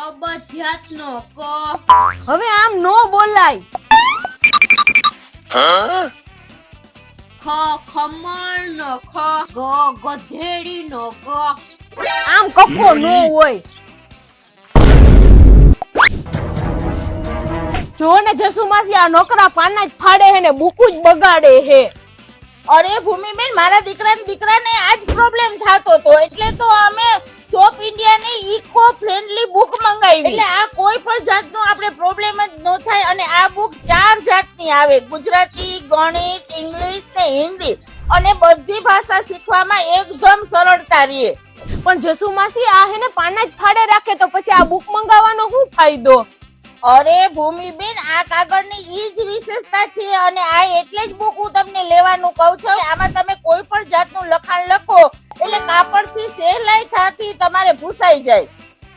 કબજિયાતનો ક. હવે આમ નો બોલાય. ખ ખમણનો ખ. ગ ગધેડીનો ગ. આમ કફો નો હોય. જો ને જસુમાસી આ નોકરા પાના જ ફાડે હે ને બુકુ જ બગાડે હે. અરે ભૂમિબેન, મારા દીકરાને આજ પ્રોબ્લેમ થતો તો એટલે તો અમે શોપ ઇન્ડિયાની ઇકો ફ્રેન્ડલી બુક મંગાવી. એટલે આ કોઈ પણ જાતનો આપણે પ્રોબ્લેમ જ ન થાય. અને આ બુક 4 જાતની આવે: ગુજરાતી, ગણિત, ઇંગ્લિશ ને હિન્દી. અને બધી ભાષા શીખવામાં એકદમ સરળતા રહે. પણ જસુમાસી આ હે ને પાના જ ફાડે રાખે તો પછી આ બુક મંગાવવાનો શું ફાયદો? અરે ભૂમિબેન, આ કાગળની ઈ જ વિશેષતા છે. અને આ એટલે જ બુક હું તમને લેવાનું કહું છું. આમાં તમે કોઈ પણ જાતનું લખાણ લખો એટલે કાપડથી સહેલાઈથી તમારે ભૂસાઈ જાય.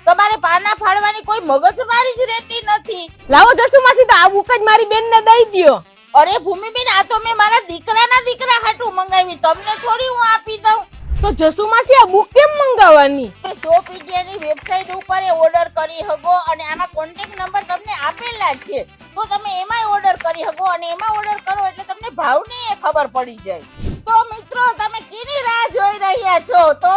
તમારે પાના ફાડવાની કોઈ મગજમારી જ રહેતી નથી. લાવો જસુમાસી, તો આ બુક જ મારી બેનને દઈ દ્યો. અરે ભૂમિબેન, આ તો મેં મારા દીકરા હાટું મંગાવી, તમને થોડી હું આપી દઉં. તો જસુમાસી આ બુક કેમ મંગાવવાની? શોપ ઇન્ડિયાની વેબસાઈટ ઉપર ઓર્ડર કરી શકો અને આમાં કોન્ટેક્ટ નંબર તમને આપેલા જ છે. તો તમે એમાંય ઓર્ડર કરી શકો અને એમાં ઓર્ડર કરો એટલે તમને ભાવની ખબર પડી જાય. તો મિત્રો, તમે કેની રાહ જોઈ રહ્યા છો? તો